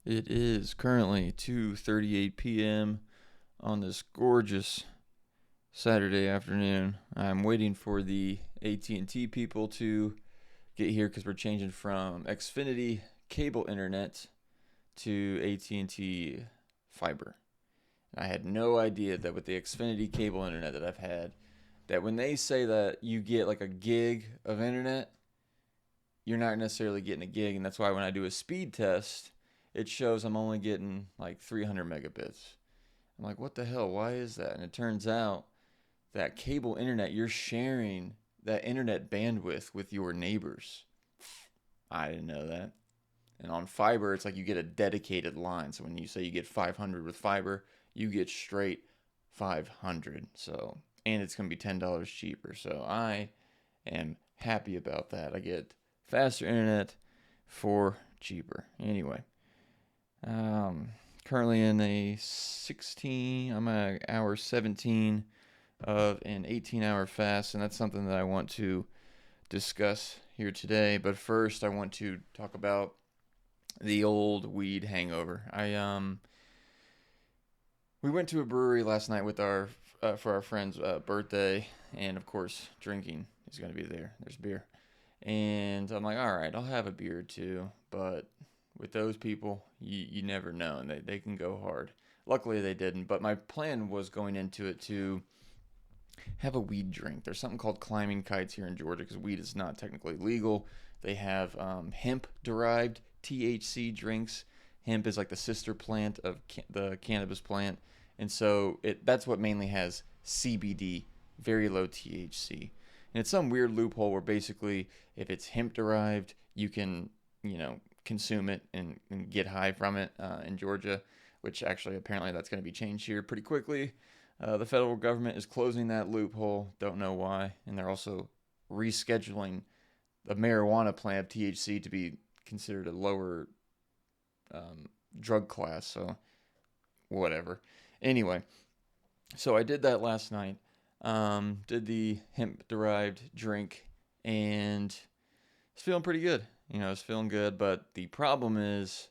It is currently 2:38 p.m. on this gorgeous Saturday afternoon. I'm waiting for the AT&T people to get here because we're changing from Xfinity cable internet to AT&T fiber. I had no idea that with the Xfinity cable internet that I've had, that when they say that you get like a gig of internet, you're not necessarily getting a gig, and that's why when I do a speed test, it shows I'm only getting like 300 megabits. I'm like, what the hell? Why is that? And it turns out that cable internet, you're sharing that internet bandwidth with your neighbors. I didn't know that. And on fiber, it's like you get a dedicated line. So when you say you get 500 with fiber, you get straight 500. So, and it's going to be $10 cheaper. So I am happy about that. I get faster internet for cheaper. Anyway, um, currently in a 16, I'm at hour 17 of an 18-hour fast, and that's something that I want to discuss here today. But first, I want to talk about the old weed hangover. We went to a brewery last night with our for our friend's birthday, and of course, drinking is going to be there. There's beer, and I'm like, all right, I'll have a beer or two, but with those people, you never know, and they can go hard. Luckily, they didn't, but my plan was going into it to have a weed drink. There's something called climbing kites here in Georgia because weed is not technically legal. They have hemp derived THC drinks. Hemp is like the sister plant of the cannabis plant, and so that's what mainly has CBD, very low THC. And it's some weird loophole where basically if it's hemp derived, you can consume it and get high from it in Georgia, which actually apparently that's going to be changed here pretty quickly. The federal government is closing that loophole. Don't know why. And they're also rescheduling the marijuana plant, THC, to be considered a lower drug class. So, whatever. Anyway, so I did that last night. Did the hemp derived drink, and it's feeling pretty good. It's feeling good. But the problem is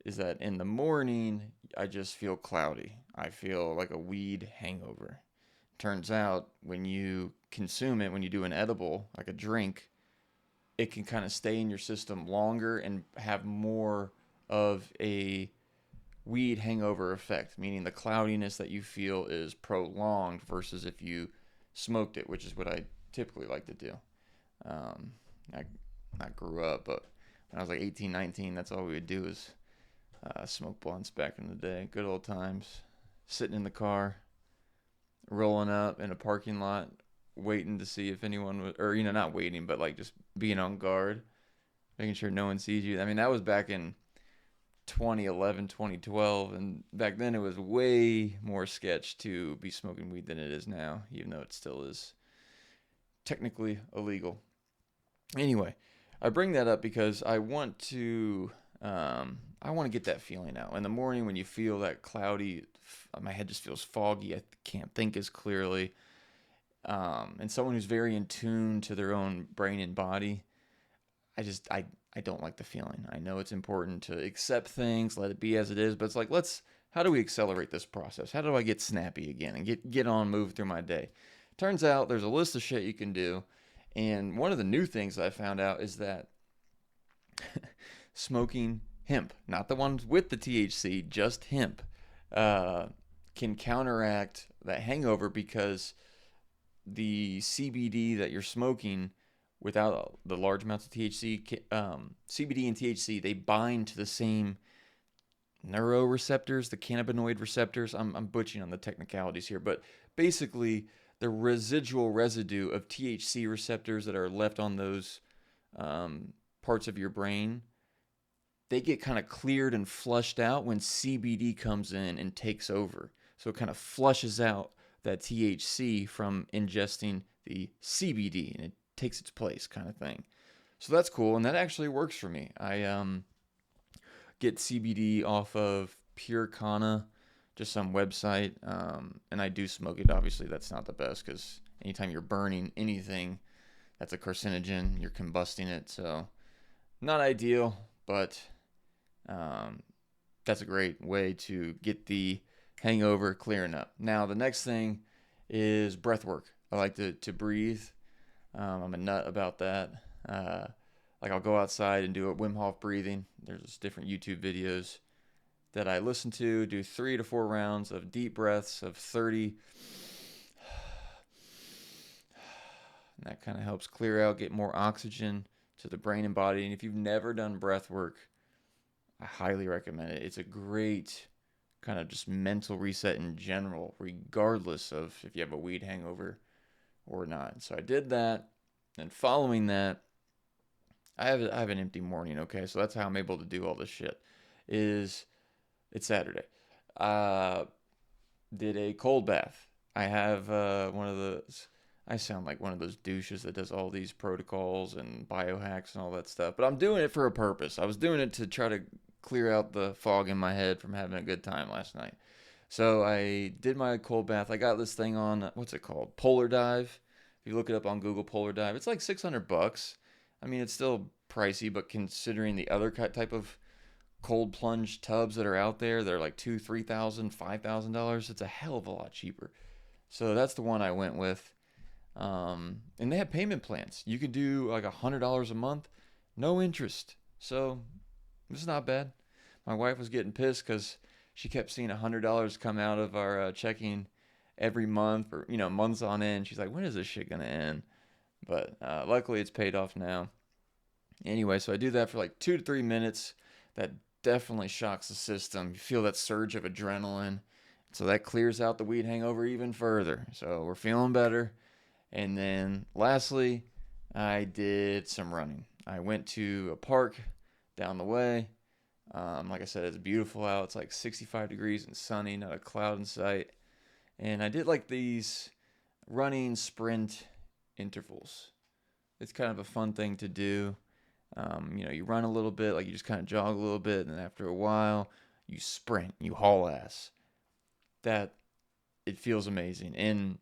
that in the morning, I just feel cloudy. I feel like a weed hangover. Turns out when you consume it, when you do an edible, like a drink, it can kind of stay in your system longer and have more of a weed hangover effect, meaning the cloudiness that you feel is prolonged versus if you smoked it, which is what I typically like to do. Um, I, I grew up, but when I was like 18, 19, that's all we would do is smoke blunts back in the day. Good old times. Sitting in the car, rolling up in a parking lot, waiting to see if anyone was, or, not waiting, but like just being on guard, making sure no one sees you. I mean, that was back in 2011, 2012, and back then it was way more sketch to be smoking weed than it is now, even though it still is technically illegal. Anyway, I bring that up because I want to get that feeling out in the morning when you feel that cloudy. My head just feels foggy. I can't think as clearly. And someone who's very in tune to their own brain and body, I don't like the feeling. I know it's important to accept things, let it be as it is, but it's like how do we accelerate this process? How do I get snappy again and get on move through my day? Turns out there's a list of shit you can do, and one of the new things I found out is that smoking hemp, not the ones with the THC, just hemp, uh, can counteract that hangover because the CBD that you're smoking without the large amounts of THC, CBD and THC, they bind to the same neuroreceptors, the cannabinoid receptors. I'm butchering on the technicalities here, but basically the residual residue of THC receptors that are left on those parts of your brain, they get kind of cleared and flushed out when CBD comes in and takes over. So it kind of flushes out that THC from ingesting the CBD, and it takes its place, kind of thing. So that's cool, and that actually works for me. I get CBD off of Pure Kana, just some website, and I do smoke it. Obviously, that's not the best because anytime you're burning anything, that's a carcinogen. You're combusting it, so not ideal, but that's a great way to get the hangover clearing up. Now, the next thing is breath work. I like to breathe. I'm a nut about that. Uh, like I'll go outside and do a Wim Hof breathing. There's different YouTube videos that I listen to. Do 3 to 4 rounds of deep breaths of 30. And that kind of helps clear out, get more oxygen to the brain and body. And if you've never done breath work, I highly recommend it. It's a great kind of just mental reset in general, regardless of if you have a weed hangover or not. So I did that. And following that, I have an empty morning, okay? So that's how I'm able to do all this shit. It's Saturday. Uh did a cold bath. I have one of those. I sound like one of those douches that does all these protocols and biohacks and all that stuff, but I'm doing it for a purpose. I was doing it to try to clear out the fog in my head from having a good time last night. So I did my cold bath. I got this thing on, what's it called? Polar Dive. If you look it up on Google, Polar Dive, it's like $600. I mean, it's still pricey, but considering the other type of cold plunge tubs that are out there, they're like $2,000, $3,000, $5,000. It's a hell of a lot cheaper. So that's the one I went with. And they have payment plans. You could do like $100 a month, no interest. So this is not bad. My wife was getting pissed because she kept seeing $100 come out of our checking every month, or months on end. She's like, when is this shit gonna end? But luckily it's paid off now. Anyway, so I do that for like 2 to 3 minutes. That definitely shocks the system. You feel that surge of adrenaline. So that clears out the weed hangover even further. So we're feeling better. And then lastly, I did some running. I went to a park down the way. Like I said, it's beautiful out. It's like 65 degrees and sunny, not a cloud in sight. And I did like these running sprint intervals. It's kind of a fun thing to do. You run a little bit, like you just kind of jog a little bit, and then after a while, you sprint, you haul ass. That it feels amazing. And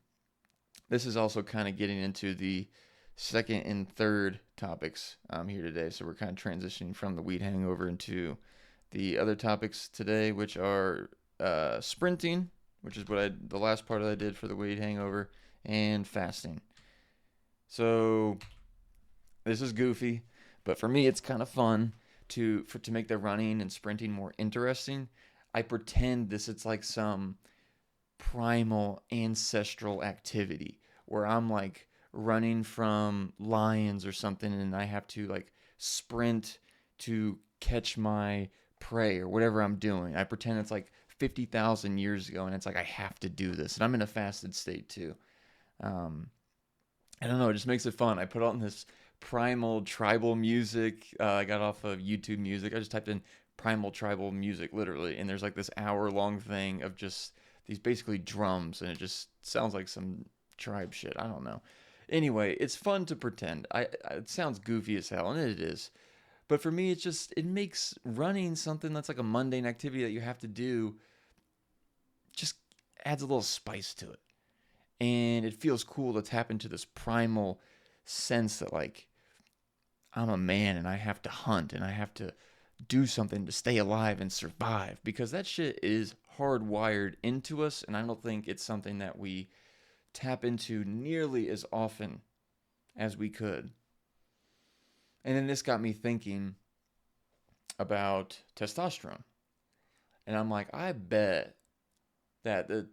this is also kind of getting into the second and third topics here today. So we're kind of transitioning from the weed hangover into the other topics today, which are sprinting, which is the last part that I did for the weed hangover, and fasting. So this is goofy, but for me, it's kind of fun to make the running and sprinting more interesting. I pretend it's like some primal ancestral activity where I'm like running from lions or something, and I have to like sprint to catch my prey or whatever I'm doing. I pretend it's like 50,000 years ago, and it's like I have to do this, and I'm in a fasted state too. I don't know, it just makes it fun. I put on this primal tribal music. I got off of YouTube Music. I just typed in primal tribal music, literally, and there's like this hour-long thing of just these basically drums, and it just sounds like some tribe shit. I don't know. Anyway, it's fun to pretend. It sounds goofy as hell, and it is. But for me, it makes running something that's like a mundane activity that you have to do, just adds a little spice to it. And it feels cool to tap into this primal sense that like I'm a man and I have to hunt and I have to do something to stay alive and survive, because that shit is hardwired into us, and I don't think it's something that we tap into nearly as often as we could. And then this got me thinking about testosterone. And I'm like, I bet that the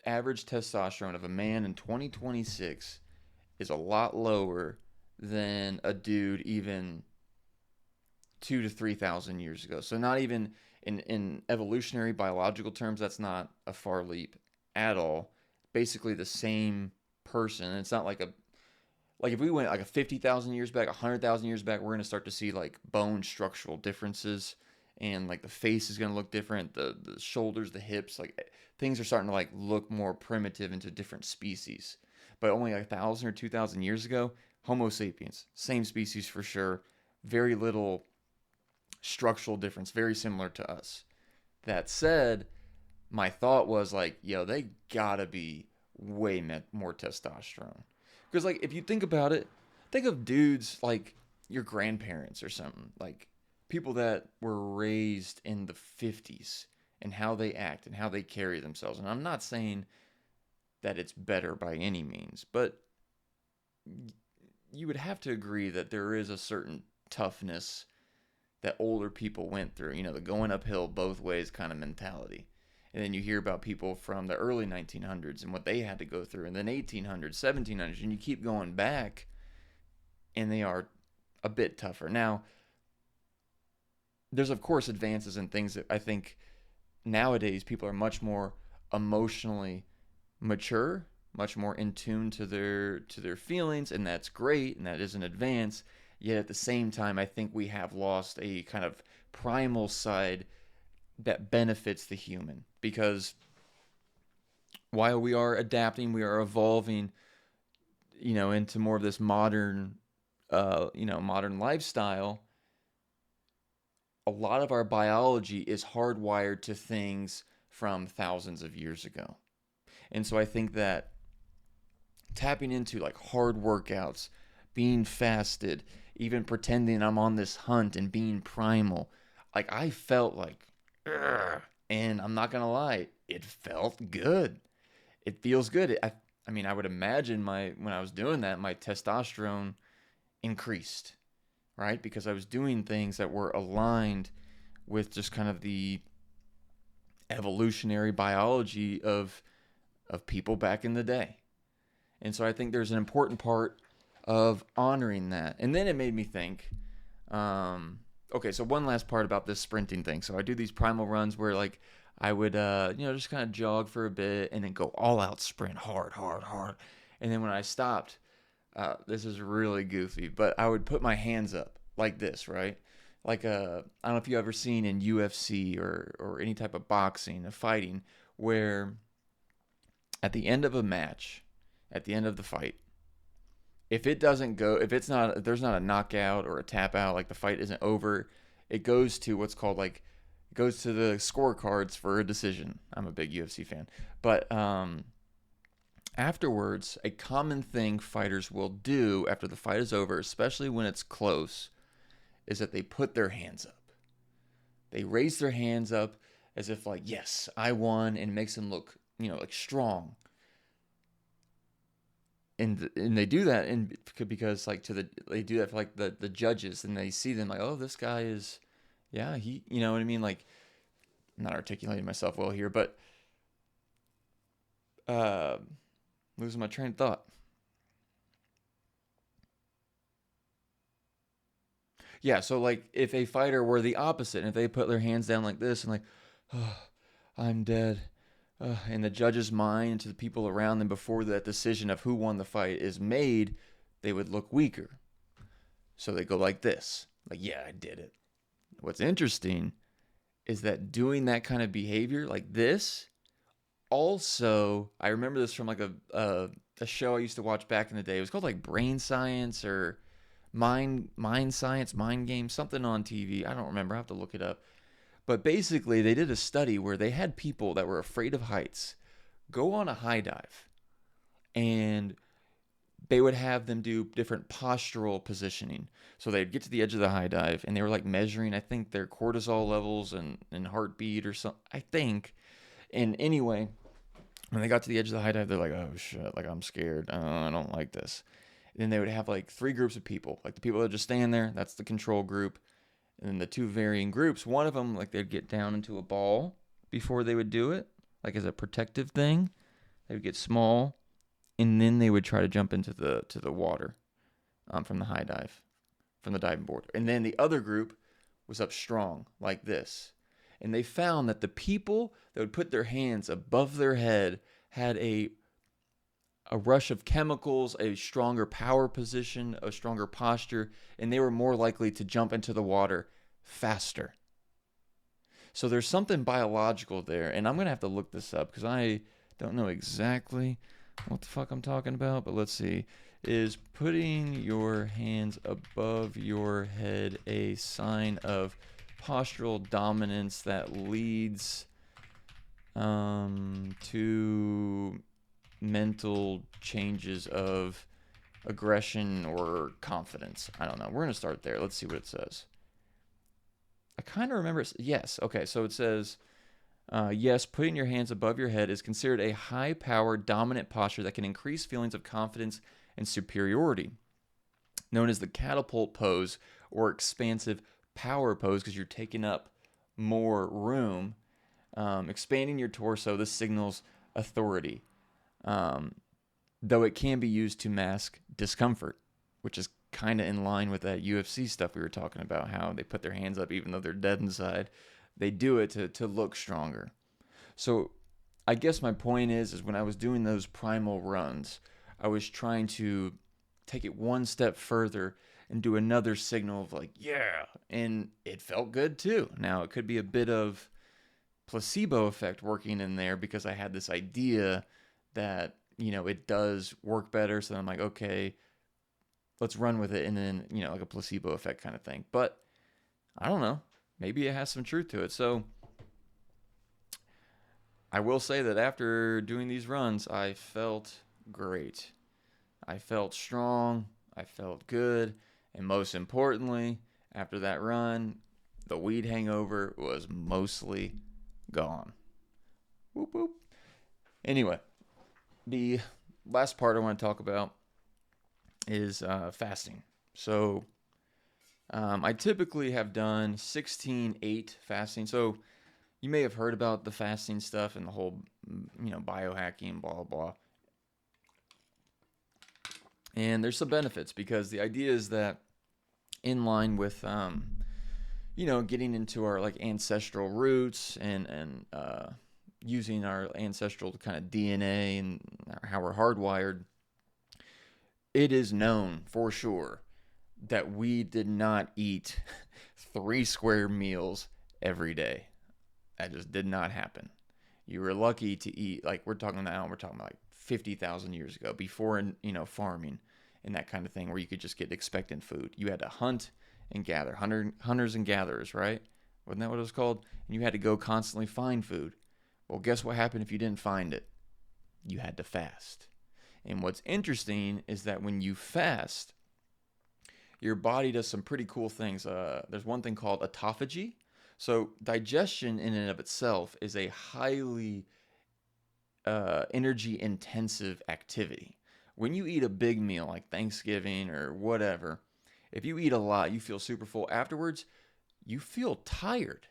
average testosterone of a man in 2026 is a lot lower than a dude even 2 to 3,000 years ago. So not even in evolutionary biological terms, that's not a far leap at all. Basically the same person. And it's not like if we went like a 50,000 years back, 100,000 years back, we're going to start to see like bone structural differences, and like the face is going to look different, the shoulders, the hips, like things are starting to like look more primitive into different species. But only like 1,000 or 2,000 years ago, Homo sapiens, same species for sure, very little structural difference, very similar to us. That said, my thought was like, yo, they gotta be way more testosterone. Because like if you think about it, think of dudes like your grandparents or something. Like people that were raised in the 50s and how they act and how they carry themselves. And I'm not saying that it's better by any means, but you would have to agree that there is a certain toughness that older people went through, the going uphill both ways kind of mentality. And then you hear about people from the early 1900s and what they had to go through, and then 1800s, 1700s, and you keep going back, and they are a bit tougher. Now, there's of course advances in things that I think nowadays people are much more emotionally mature, much more in tune to their feelings, and that's great, and that is an advance. Yet at the same time, I think we have lost a kind of primal side that benefits the human, because while we are adapting, we are evolving, into more of this modern lifestyle. A lot of our biology is hardwired to things from thousands of years ago. And so I think that tapping into like hard workouts, being fasted, even pretending I'm on this hunt and being primal, like I felt like, "Ugh," and I'm not gonna lie, it felt good. It feels good. I mean, I would imagine when I was doing that, my testosterone increased, right? Because I was doing things that were aligned with just kind of the evolutionary biology of people back in the day. And so I think there's an important part of honoring that. And then it made me think, okay, so one last part about this sprinting thing. So I do these primal runs where like I would, just kind of jog for a bit and then go all out sprint, hard, hard, hard. And then when I stopped, this is really goofy, but I would put my hands up like this, right? Like I don't know if you ever seen in UFC or any type of boxing, of fighting, where at the end of a match, at the end of the fight, if it doesn't go, if there's not a knockout or a tap out, like the fight isn't over, it goes to what's called like, it goes to the scorecards for a decision. I'm a big UFC fan, but afterwards, a common thing fighters will do after the fight is over, especially when it's close, is that they put their hands up. They raise their hands up as if like, yes, I won, and it makes them look, like strong. And they do that and because like they do that for like the judges, and they see them like, oh, this guy is, yeah, he, you know what I mean? Like, I'm not articulating myself well here, but uh, losing my train of thought. Yeah, so like if a fighter were the opposite, and if they put their hands down like this and like, oh, I'm dead, in the judge's mind and to the people around them before that decision of who won the fight is made, they would look weaker. So they go like this, like, yeah, I did it. What's interesting is that doing that kind of behavior like this, also, I remember this from like a show I used to watch back in the day. It was called like Brain Science or Mind Science, Mind Game, something on TV. I don't remember. I have to look it up. But basically, they did a study where they had people that were afraid of heights go on a high dive, and they would have them do different postural positioning. So they'd get to the edge of the high dive, and they were like measuring, I think, their cortisol levels and heartbeat or something, I think. And anyway, when they got to the edge of the high dive, they're like, oh shit, like I'm scared. I don't like this. And then they would have like three groups of people. Like the people that just stand there, that's the control group. And then the two varying groups, one of them, like they'd get down into a ball before they would do it, like as a protective thing. They would get small, and then they would try to jump into the water, from the high dive, from the diving board. And then the other group was up strong, like this. And they found that the people that would put their hands above their head had a rush of chemicals, a stronger power position, a stronger posture, and they were more likely to jump into the water faster. So there's something biological there, and I'm going to have to look this up because I don't know exactly what the fuck I'm talking about, but let's see. Is putting your hands above your head a sign of postural dominance that leads to mental changes of aggression or confidence? I don't know. We're going to start there. Let's see what it says. I kind of remember. Yes. Okay. So it says, yes, putting your hands above your head is considered a high-powered, dominant posture that can increase feelings of confidence and superiority, known as the catapult pose or expansive power pose, because you're taking up more room, expanding your torso. This signals authority, um, though it can be used to mask discomfort, which is kind of in line with that UFC stuff we were talking about, how they put their hands up even though they're dead inside. They do it to look stronger. So I guess my point is when I was doing those primal runs, I was trying to take it one step further and do another signal of like, yeah, and it felt good too. Now it could be a bit of placebo effect working in there because I had this idea that, it does work better. So I'm like, okay, let's run with it. And then, like a placebo effect kind of thing. But I don't know. Maybe it has some truth to it. So I will say that after doing these runs, I felt great. I felt strong. I felt good. And most importantly, after that run, the weed hangover was mostly gone. Whoop, whoop. Anyway, the last part I want to talk about is fasting. So I typically have done 16-8 fasting. So you may have heard about the fasting stuff and the whole, biohacking, blah, blah. And there's some benefits because the idea is that in line with, getting into our like ancestral roots and using our ancestral kind of DNA and how we're hardwired, it is known for sure that we did not eat 3 square meals every day. That just did not happen. You were lucky to eat, like we're talking about like 50,000 years ago, before, farming and that kind of thing, where you could just get expectant food. You had to hunt and gather, hunters and gatherers, right? Wasn't that what it was called? And you had to go constantly find food. Well, guess what happened if you didn't find it? You had to fast. And what's interesting is that when you fast, your body does some pretty cool things. There's one thing called autophagy. So digestion in and of itself is a highly energy intensive activity. When you eat a big meal like Thanksgiving or whatever, if you eat a lot, you feel super full. Afterwards, you feel tired.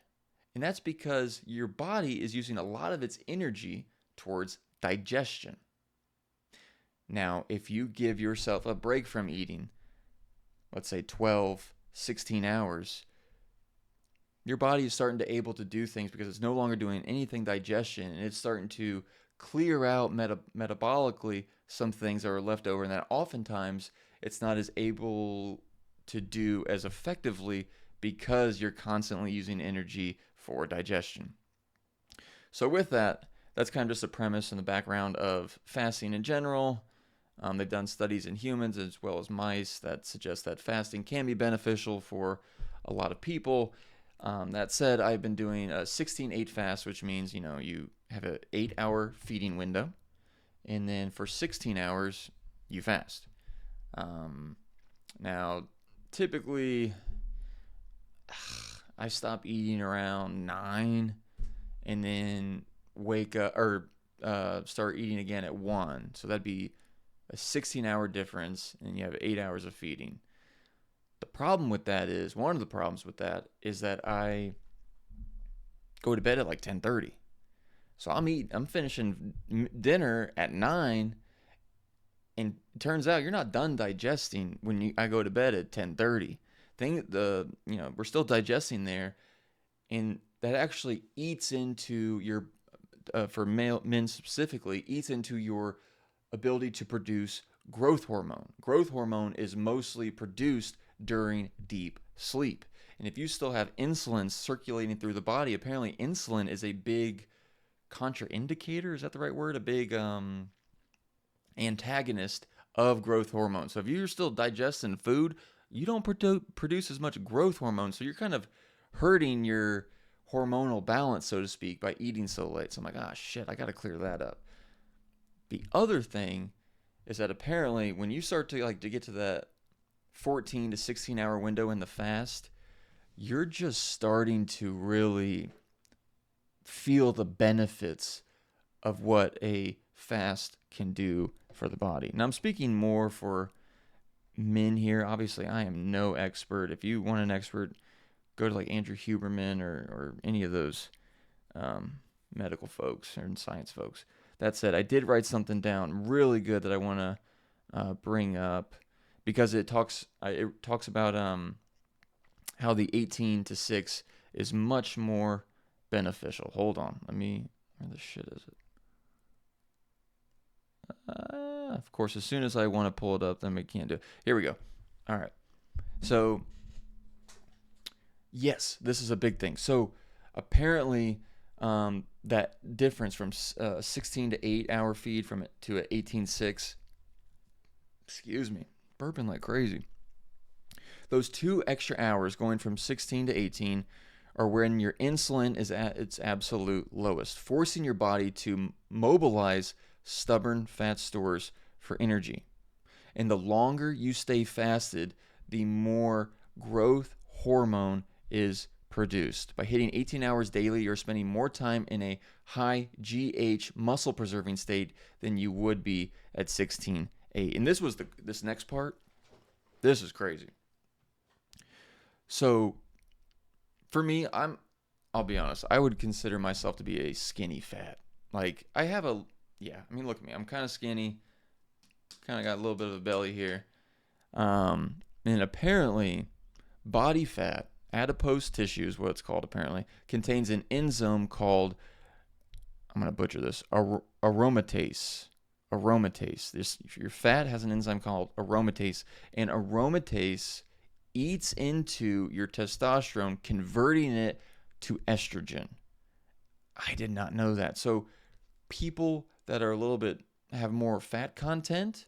And that's because your body is using a lot of its energy towards digestion. Now, if you give yourself a break from eating, let's say 12, 16 hours, your body is starting to able to do things because it's no longer doing anything digestion, and it's starting to clear out metabolically some things that are left over, and that oftentimes it's not as able to do as effectively because you're constantly using energy for digestion. So with that, that's kind of just a premise in the background of fasting in general. They've done studies in humans as well as mice that suggest that fasting can be beneficial for a lot of people. That said, I've been doing a 16-8 fast, which means, you have an 8-hour feeding window, and then for 16 hours, you fast. Now, typically, I stop eating around 9 and then wake up or start eating again at 1. So that'd be a 16-hour difference, and you have 8 hours of feeding. The problem with that is, one of the problems with that is that I go to bed at like 10:30. So I'm finishing dinner at 9, and it turns out you're not done digesting when I go to bed at 10:30. We're still digesting there, and that actually eats into your, for men specifically, eats into your ability to produce growth hormone. Growth hormone is mostly produced during deep sleep. And if you still have insulin circulating through the body, apparently insulin is a big contraindicator. Is that the right word? A big antagonist of growth hormone. So if you're still digesting food, you don't produce as much growth hormone. So you're kind of hurting your hormonal balance, so to speak, by eating so late. So I'm like, shit, I got to clear that up. The other thing is that apparently when you start to get to that 14 to 16 hour window in the fast, you're just starting to really feel the benefits of what a fast can do for the body. Now, I'm speaking more for men here. Obviously, I am no expert. If you want an expert, go to like Andrew Huberman or any of those um, medical folks or science folks. That said, I did write something down really good that I want to bring up because it talks about how the 18 to 6 is much more beneficial. Hold on, where the shit is it? Of course, as soon as I want to pull it up, then we can't do it. Here we go. All right. So, yes, this is a big thing. So, apparently, that difference from 16 to 8 hour feed from it to an 18:6, excuse me, burping like crazy. Those 2 extra hours going from 16 to 18 are when your insulin is at its absolute lowest, forcing your body to mobilize stubborn fat stores for energy. And the longer you stay fasted, the more growth hormone is produced. By hitting 18 hours daily, you're spending more time in a high GH muscle preserving state than you would be at 16:8. And this next part. This is crazy. So for me, I'll be honest, I would consider myself to be a skinny fat. Like yeah, I mean, look at me. I'm kind of skinny, kind of got a little bit of a belly here. And apparently, body fat, adipose tissue is what it's called apparently, contains an enzyme called, I'm going to butcher this, aromatase. Aromatase. Your fat has an enzyme called aromatase, and aromatase eats into your testosterone, converting it to estrogen. I did not know that. So people that are a little bit have more fat content,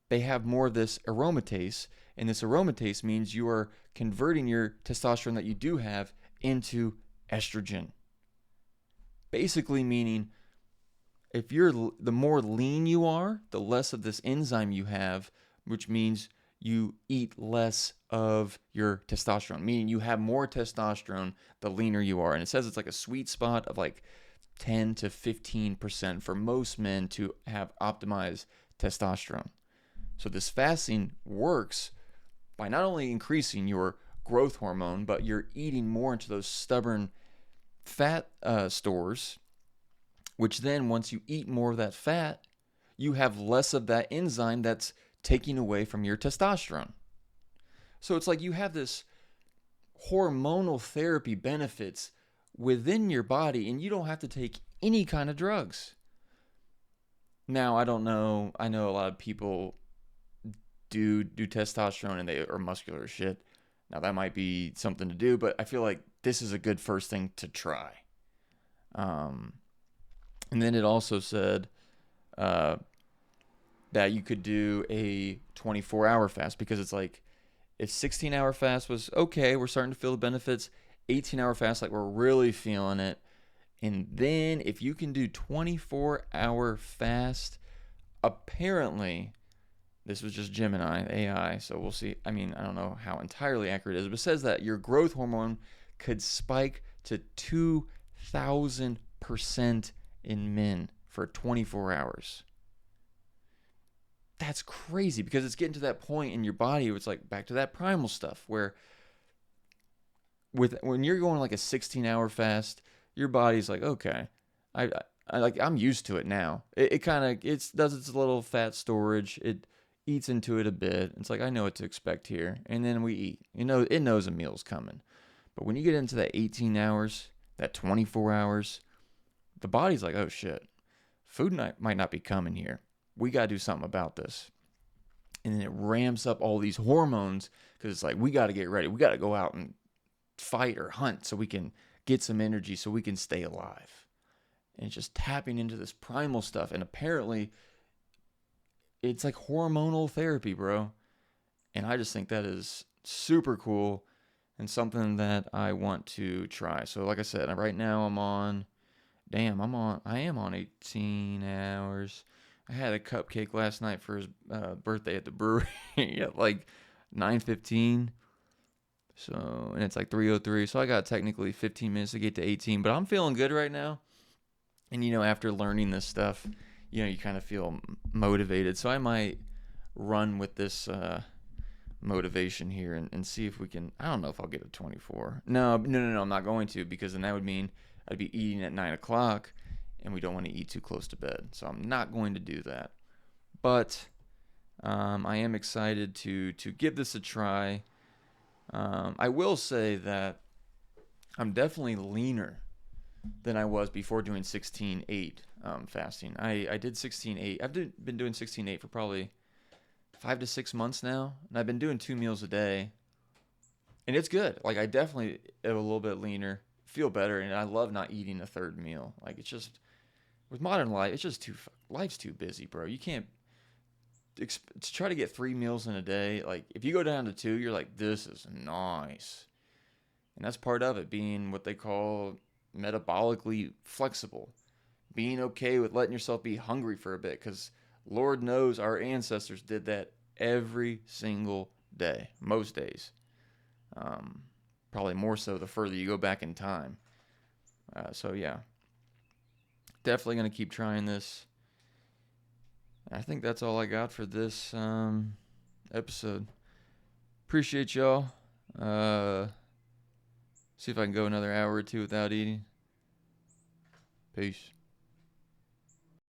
they have more of this aromatase, and this aromatase means you are converting your testosterone that you do have into estrogen. Basically meaning if the more lean you are, the less of this enzyme you have, which means you eat less of your testosterone, meaning you have more testosterone the leaner you are. And it says it's like a sweet spot of like 10 to 15% for most men to have optimized testosterone. So this fasting works by not only increasing your growth hormone, but you're eating more into those stubborn fat stores, which then once you eat more of that fat, you have less of that enzyme that's taking away from your testosterone. So it's like you have this hormonal therapy benefits within your body, and you don't have to take any kind of drugs. Now, I don't know. I know a lot of people do testosterone and they are muscular as shit. Now, that might be something to do, but I feel like this is a good first thing to try. And then it also said that you could do a 24-hour fast, because it's like if 16-hour fast was okay, we're starting to feel the benefits. 18-hour fast, like we're really feeling it. And then if you can do 24-hour fast, apparently, this was just Gemini, AI, so we'll see. I mean, I don't know how entirely accurate it is, but it says that your growth hormone could spike to 2,000% in men for 24 hours. That's crazy, because it's getting to that point in your body where it's like back to that primal stuff where when you're going like a 16-hour fast, your body's like, okay, I'm used to it now. It kind of does its little fat storage. It eats into it a bit. It's like I know what to expect here, and then we eat. It knows a meal's coming. But when you get into that 18 hours, that 24 hours, the body's like, oh shit, food might not be coming here. We got to do something about this. And then it ramps up all these hormones because it's like, we got to get ready. We got to go out and fight or hunt so we can get some energy so we can stay alive. And it's just tapping into this primal stuff. And apparently, it's like hormonal therapy, bro. And I just think that is super cool and something that I want to try. So like I said, right now I am on 18 hours. I had a cupcake last night for his birthday at the brewery at like 9:15. So, and it's like 3:03. So I got technically 15 minutes to get to 18, but I'm feeling good right now. And after learning this stuff, you kind of feel motivated. So I might run with this motivation here and see if we can. I don't know if I'll get a 24. No, no, no, no. I'm not going to, because then that would mean I'd be eating at 9 o'clock, and we don't want to eat too close to bed. So I'm not going to do that. But I am excited to give this a try. I will say that I'm definitely leaner than I was before doing 16/8 fasting. I did 16/8. I've been doing 16/8 for probably 5 to 6 months now, and I've been doing 2 meals a day, and it's good. Like, I definitely am a little bit leaner, feel better, and I love not eating a third meal. Like, it's just with modern life, it's just life's too busy, bro. You can't to try to get 3 meals in a day. Like, if you go down to two, you're like, this is nice, and that's part of it, being what they call metabolically flexible, being okay with letting yourself be hungry for a bit, because Lord knows our ancestors did that every single day, most days. Um, Probably more so the further you go back in time. So yeah, definitely gonna keep trying this. I think that's all I got for this episode. Appreciate y'all. See if I can go another hour or two without eating. Peace.